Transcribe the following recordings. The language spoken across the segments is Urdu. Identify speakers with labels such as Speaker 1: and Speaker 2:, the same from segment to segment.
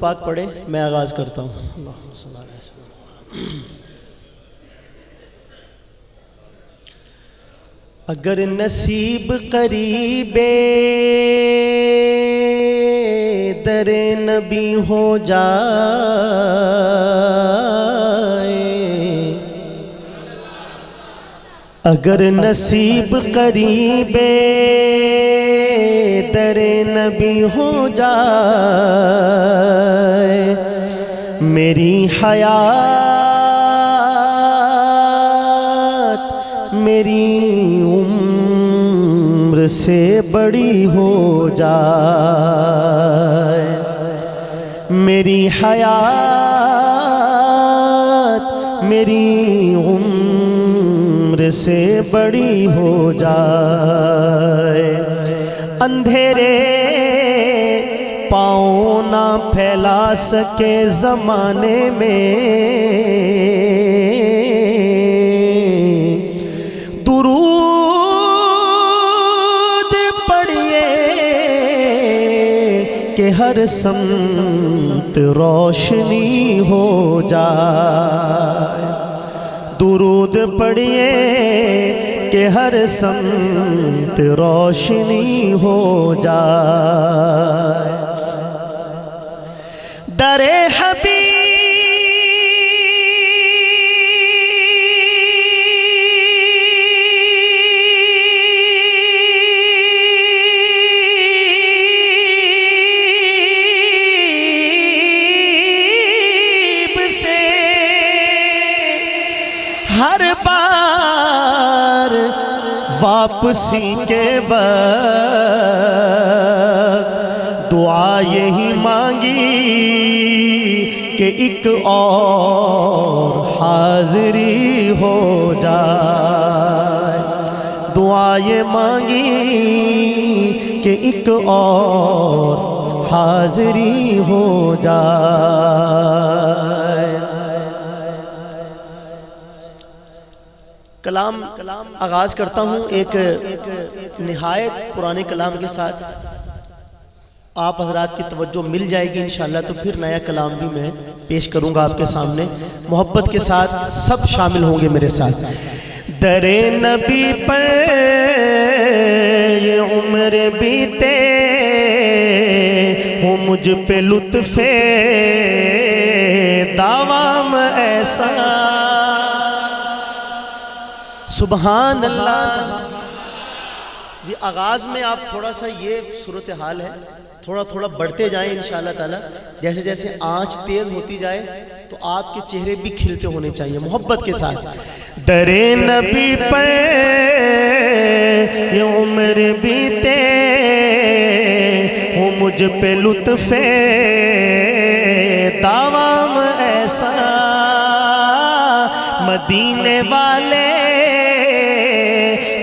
Speaker 1: پاک پڑھیں، میں آغاز کرتا ہوں۔ اللہم صلی اللہ علیہ وسلم۔ اگر نصیب قریب در نبی ہو جائے، اگر نصیب قریب در نبی ہو جائے، میری حیات میری عمر سے بڑی ہو جائے، میری حیات میری عمر سے بڑی ہو جائے، اندھیرے پاؤں نہ پھیلا سکے زمانے میں، درود پڑھیے کہ ہر سمت روشنی ہو جائے، درود پڑھیے کہ ہر سمت روشنی ہو جائے، در حبیب سے ہر بار واپسی کے وقت دعا یہی مانگی کہ ایک اور حاضری ہو جائے، دعا یہ مانگی کہ ایک اور حاضری ہو جائے۔ کلام آغاز کرتا ہوں ایک نہایت پرانے کلام کے ساتھ، آپ حضرات کی توجہ مل جائے گی انشاءاللہ تو پھر نیا کلام بھی میں پیش کروں گا آپ کے سامنے، محبت کے ساتھ سب شامل ہوں گے میرے ساتھ۔ در نبی پر یہ عمر بیتے ہو مجھ پہ لطف دوام ایسا، سبحان اللہ۔ یہ آغاز میں آپ تھوڑا سا یہ صورتحال ہے، تھوڑا تھوڑا بڑھتے جائیں انشاءاللہ تعالی، جیسے جیسے آنچ تیز ہوتی جائے تو آپ کے چہرے بھی کھلتے ہونے چاہیے محبت کے ساتھ۔ در نبی پر یہ عمر بیتے ہو مجھ پہ لطف دوام ایسا، مدینے والے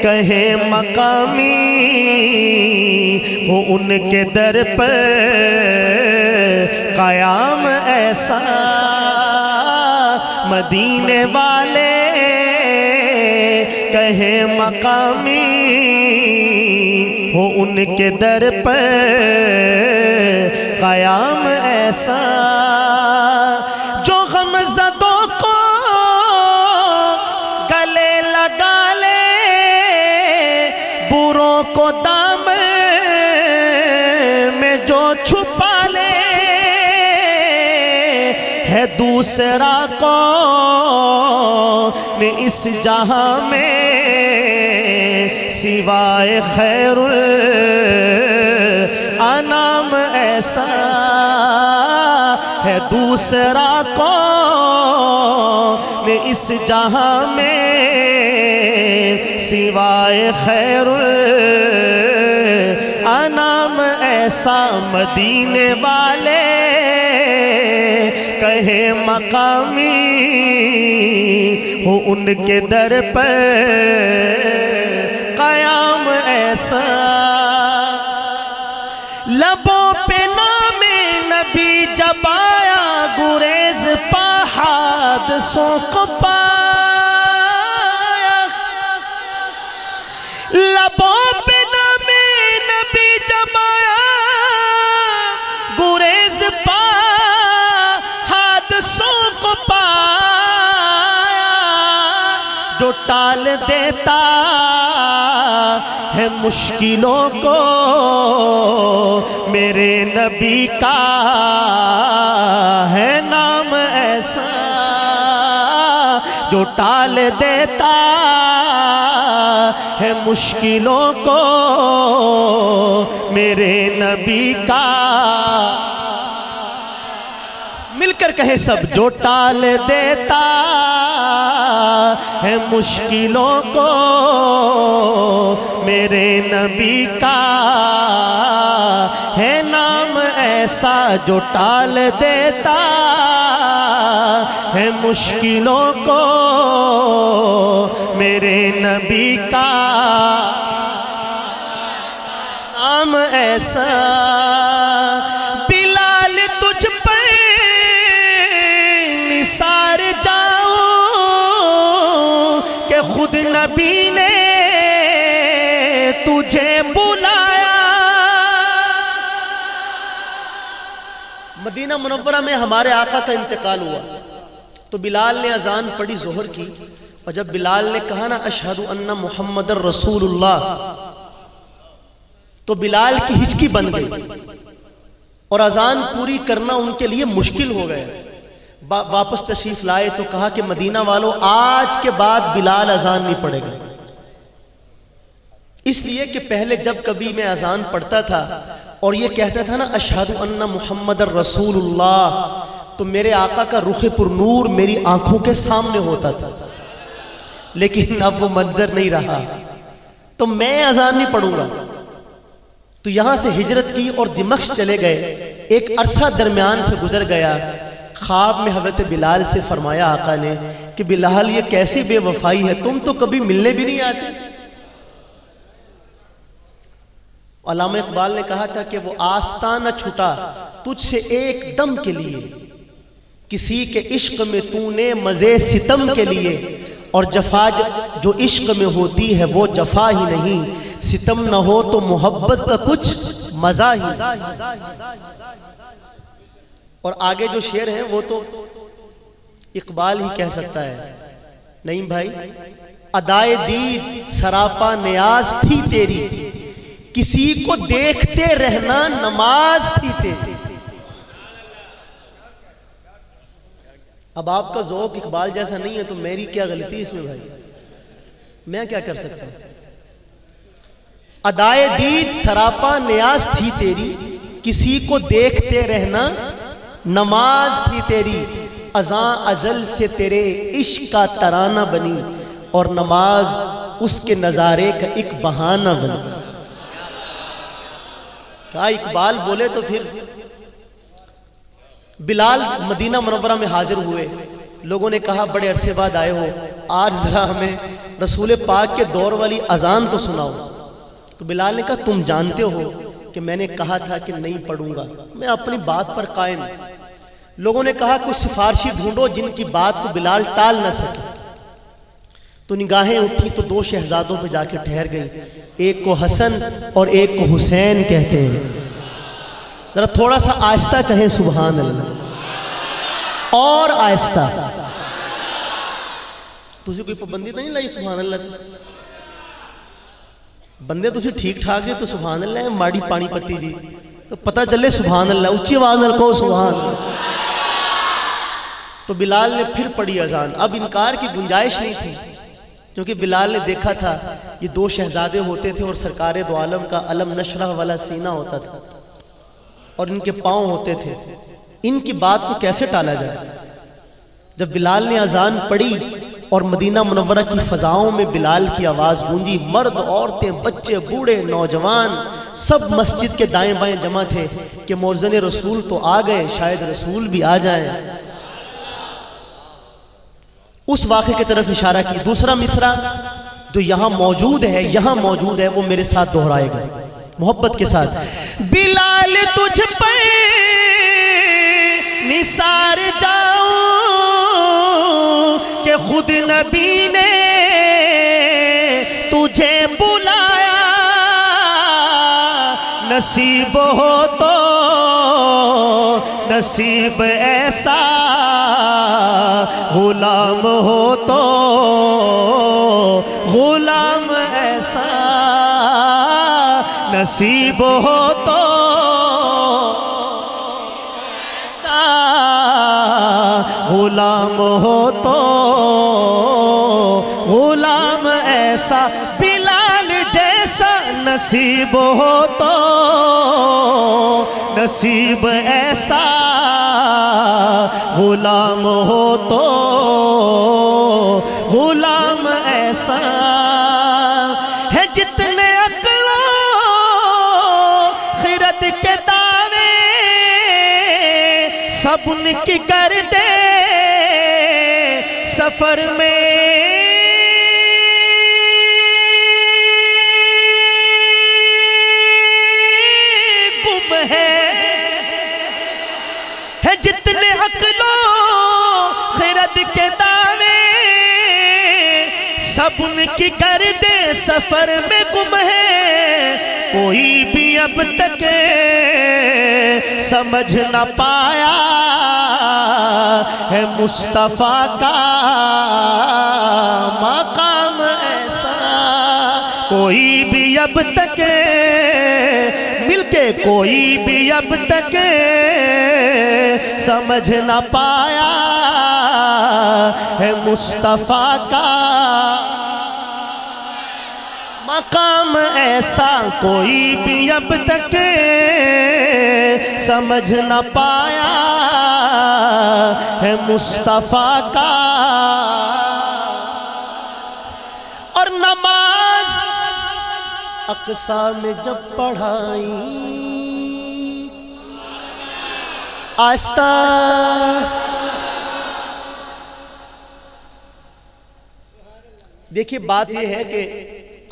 Speaker 1: کہیں مقامی ہو ان کے در پر قیام ایسا، مدینے والے کہیں مقامی ہو ان کے در پر قیام ایسا، جو غمزدوں کو گلے لگا لے، بروں کو دامن میں جو چھپا لے، ہے دوسرا کون اس جہاں میں سوائے خیر الانام ایسا، ہے دوسرا کون اس جہاں میں سوائے خیر الانام ایسا، مدینے والے کہے مقامی ہو ان کے در پر قیام ایسا، لبوں پہ نام نبی جب آیا گریز پا حادثوں کو پایا، لبوں پہ نام نبی جب آیا گریز پا ٹال دیتا ہے مشکلوں کو، میرے نبی کا ہے نام ایسا جو ٹال دیتا ہے مشکلوں کو، میرے نبی کا۔ مل کر کہیں سب، جو ٹال دیتا ہے مشکلوں کو، میرے نبی کا ہے نام ایسا جو ٹال دیتا ہے مشکلوں کو، میرے نبی کا نام ایسا۔ بلال تجھ پر نثار جاؤں کہ خود نبی نے تجھے بلایا۔ مدینہ منورہ میں ہمارے آقا کا انتقال ہوا تو بلال نے اذان پڑھی ظہر کی، اور جب بلال نے کہا نا اشہد ان محمد رسول اللہ، تو بلال کی ہچکی بن گئی اور اذان پوری کرنا ان کے لیے مشکل ہو گیا۔ واپس تشریف لائے تو کہا کہ مدینہ والوں آج کے بعد بلال اذان نہیں پڑھے گا، اس لیے کہ پہلے جب کبھی میں اذان پڑھتا تھا اور یہ کہتا تھا نا اشہد ان محمد رسول اللہ، تو میرے آقا کا رخ پر نور میری آنکھوں کے سامنے ہوتا تھا، لیکن اب وہ منظر نہیں رہا، تو میں اذان نہیں پڑھوں گا۔ تو یہاں سے ہجرت کی اور دمشق چلے گئے، ایک عرصہ درمیان سے گزر گیا۔ خواب میں حضرت بلال سے فرمایا آقا نے کہ بلال یہ کیسی بے وفائی ہے، تم تو کبھی ملنے بھی نہیں آتے۔ علامہ اقبال نے کہا تھا کہ وہ آستہ نہ چھٹا تجھ سے ایک دم کے لیے، کسی کے عشق میں تو نے مزے ستم کے لیے، اور جفا جو عشق میں ہوتی ہے وہ جفا ہی نہیں، ستم نہ ہو تو محبت کا کچھ مزہ ہی۔ اور آگے جو شعر ہیں وہ تو اقبال ہی کہہ سکتا ہے، نہیں بھائی۔ ادائے دید سراپا نیاز تھی تیری، کسی کو دیکھتے رہنا نماز تھی تیری۔ اب آپ کا ذوق اقبال جیسا نہیں ہے تو میری کیا غلطی اس میں بھائی، میں کیا کر سکتا ہوں۔ ادائے دید سراپا نیاز تھی تیری، کسی کو دیکھتے رہنا نماز تھی تیری، ازاں ازل سے تیرے عشق کا ترانہ بنی، اور نماز اس کے نظارے کا ایک بہانہ بنی۔ کہا اقبال بولے تو پھر بلال مدینہ منورہ میں حاضر ہوئے، لوگوں نے کہا بڑے عرصے بعد آئے ہو، آج ذرا ہمیں رسول پاک کے دور والی اذان تو سناؤ۔ تو بلال نے کہا تم جانتے ہو کہ میں نے کہا تھا کہ نہیں پڑھوں گا، میں اپنی بات پر قائم۔ لوگوں نے کہا کوئی سفارشی ڈھونڈو جن کی بات کو بلال ٹال نہ سکے۔ تو نگاہیں اٹھی تو دو شہزادوں پہ جا کے ٹھہر گئی، ایک کو حسن اور ایک کو حسین کہتے ہیں۔ ذرا تھوڑا سا آہستہ کہیں سبحان اللہ، اور آہستہ۔ تجھے کوئی پابندی نہیں لائی سبحان اللہ، بندے تجھے ٹھیک ٹھاک جی تو سبحان اللہ ہے، ماڑی پانی پتی جی تو پتہ چلے سبحان اللہ، اونچی آواز نہ کہو سبحان اللہ۔ تو بلال نے پھر پڑھی اذان، اب انکار کی گنجائش نہیں تھی، کیونکہ بلال نے دیکھا تھا یہ دو شہزادے ہوتے تھے اور سرکار دو عالم کا علم نشرح والا سینہ ہوتا تھا اور ان کے پاؤں ہوتے تھے، ان کی بات کو کیسے ٹالا جائے۔ جب بلال نے اذان پڑھی اور مدینہ منورہ کی فضاؤں میں بلال کی آواز گونجی، مرد عورتیں بچے بوڑھے نوجوان سب مسجد کے دائیں بائیں جمع تھے کہ مؤذن رسول تو آ گئے، شاید رسول بھی آ جائیں۔ اس واقعے کی طرف اشارہ کی۔ دوسرا مصرع جو یہاں موجود ہے وہ میرے ساتھ دہرائے گا محبت کے ساتھ۔ بلال تجھ پر نثار جاؤں کہ خود نبی نے تجھے بلایا، نصیب ہو تو نصیب ایسا غلام ہو تو غلام ایسا نصیب ہو تو ایسا غلام ہو تو غلام ایسا بلال جیسا نصیب ہو تو نصیب ایسا غلام ہو تو غلام ایسا ہے جتنے عقل و خرد کے دعوے سب ان کی کر دے سفر میں جتنے عقل و خرد کے دعوے سب ان کی کر دے سفر میں گم ہے کوئی بھی اب تک سمجھ نہ پایا ہے مصطفیٰ کا مقام ایسا کوئی بھی اب تک مل کے کوئی بھی اب تک سمجھ نہ پایا ہے مصطفیٰ کا مقام ایسا کوئی بھی اب تک سمجھ نہ پایا ہے مصطفیٰ کا اور نماز اقصیٰ میں جب پڑھائی آہستہ دیکھیے بات یہ ہے کہ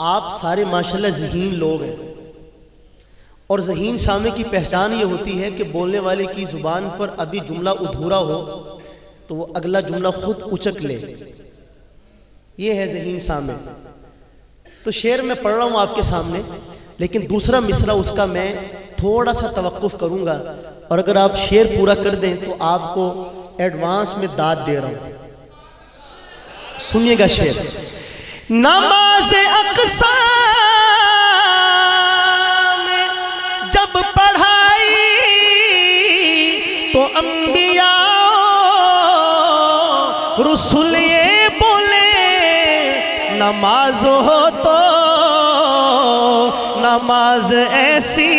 Speaker 1: آپ سارے ماشاءاللہ ذہین لوگ ہیں اور ذہین سامع کی پہچان یہ ہوتی ہے کہ بولنے والے کی زبان پر ابھی جملہ ادھورا ہو تو وہ اگلا جملہ خود اچک لے یہ ہے ذہین سامع تو شعر میں پڑھ رہا ہوں آپ کے سامنے لیکن دوسرا مصرع اس کا میں تھوڑا سا توقف کروں گا اور اگر آپ شعر پورا کر دیں تو آپ کو ایڈوانس میں داد دے رہا ہوں سنیے گا شعر نماز اقصیٰ میں جب پڑھائی تو انبیاء رسول یہ بولے نماز ہو تو نماز ایسی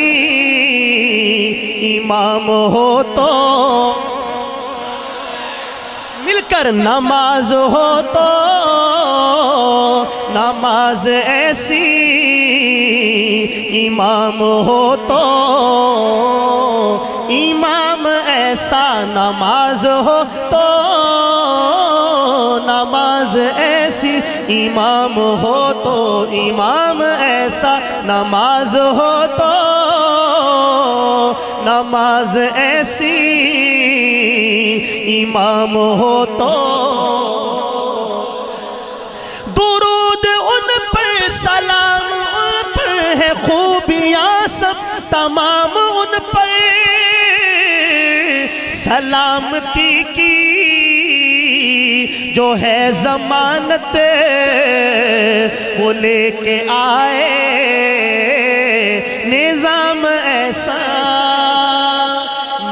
Speaker 1: امام ہو تو مل کر نماز ہو تو نماز ایسی امام ہو تو امام ایسا نماز ہو تو نماز ایسی امام ہو تو امام ایسا نماز ہو تو نماز ایسی امام ہو تو درود ان پر سلام ان پر ہے خوبیاں سب تمام ان پر سلامتی کی جو ہے ضمانت وہ لے کے آئے نظام ایسا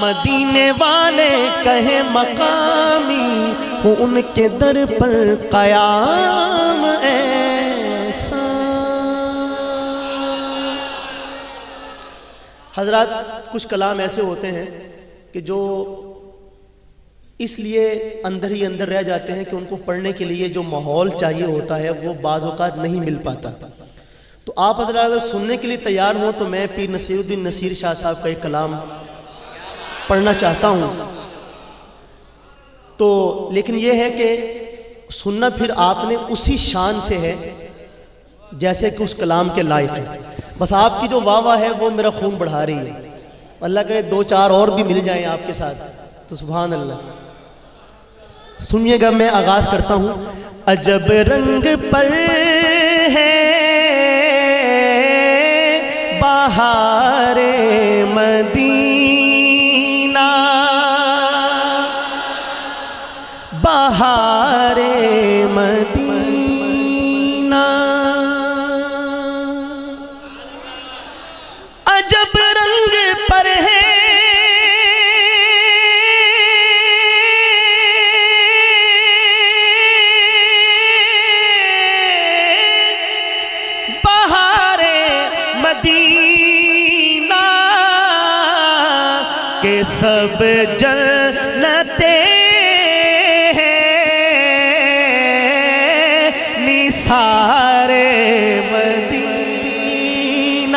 Speaker 1: مدینے والے کہیں مقامی ہوں ان کے در پر قیام ایسا حضرات کچھ کلام ایسے ہوتے ہیں کہ جو اس لیے اندر ہی اندر رہ جاتے ہیں کہ ان کو پڑھنے کے لیے جو ماحول چاہیے ہوتا ہے وہ بعض اوقات نہیں مل پاتا تو آپ حضرات اگر سننے کے لیے تیار ہوں تو میں پیر نصیر الدین نصیر شاہ صاحب کا ایک کلام پڑھنا چاہتا ہوں تو لیکن یہ ہے کہ سننا پھر آپ نے اسی شان سے ہے جیسے کہ اس کلام کے لائق ہے بس آپ کی جو واہ واہ ہے وہ میرا خون بڑھا رہی ہے اللہ کرے دو چار اور بھی مل جائیں آپ کے ساتھ تو سبحان اللہ سنیے گا میں آغاز کرتا ہوں عجب رنگ پر ہے بہار مدینہ بہار مدینہ عجب رنگ پر ہے بہار مدینہ کہ سب جنتیں سارے مدینہ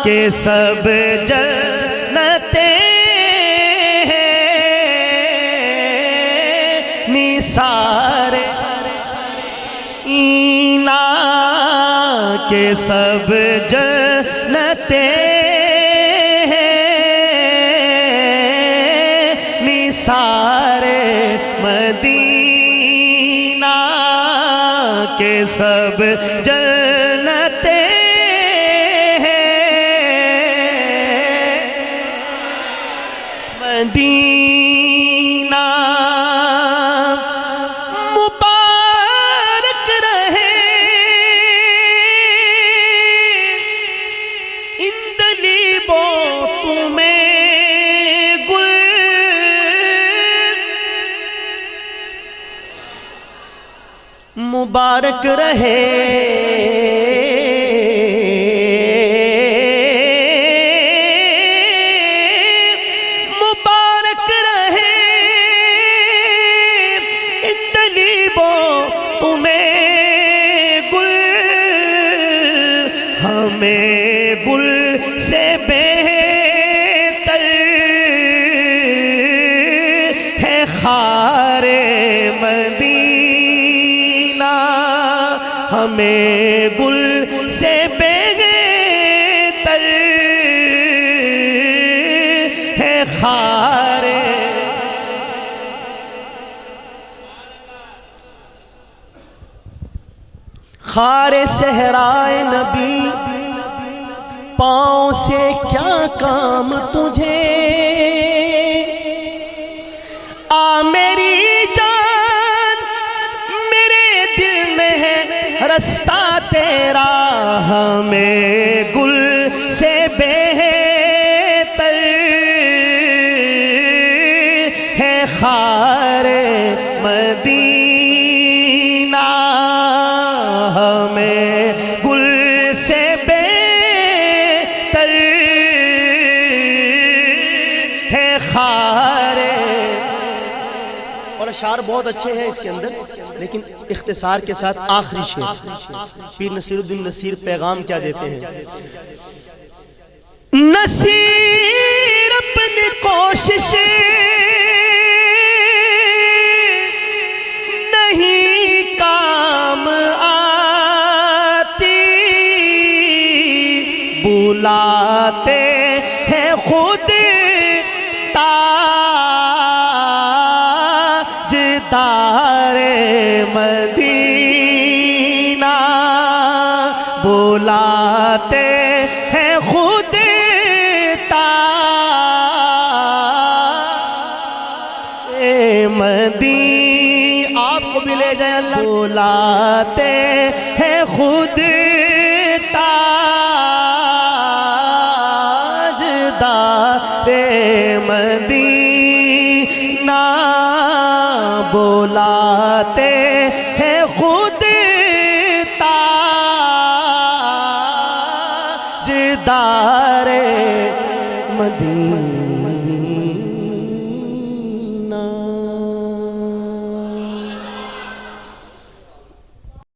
Speaker 1: کہ سب جنتیں نثار اینا کہ سب جنتیں نثار مدینہ کہ سب جنتیں مدینہ مبارک رہے اندلیبوں تمہیں گل مبارک رہے مبارک رہے اندلیبوں تمہیں گل ہمیں گل سے بہتر ہے خار مدینہ ہمیں گل سے بہتر ہے خار خار صحرائے نبی پاؤں سے کیا کام تجھے آ میری جان میرے دل میں ہے رستہ تیرا ہمیں گل سے بہتر ہے خار مدینہ ہمیں گل سے بہتر ہے خار اور اشعار بہت اچھے ہیں اس کے اندر لیکن اختصار کے ساتھ آخری شعر پیر نصیر الدین نصیر پیغام کیا دیتے ہیں نصیر اپنی کوشش نہیں کام آتی بلاتے ہیں خود تاجدار مدینہ بلاتے ہیں خود مدینہ آپ کو بھی لے جائے اللہ بلاتے ہیں خود تاجدار مدینہ بلاتے ہیں خود تاجدار مدینہ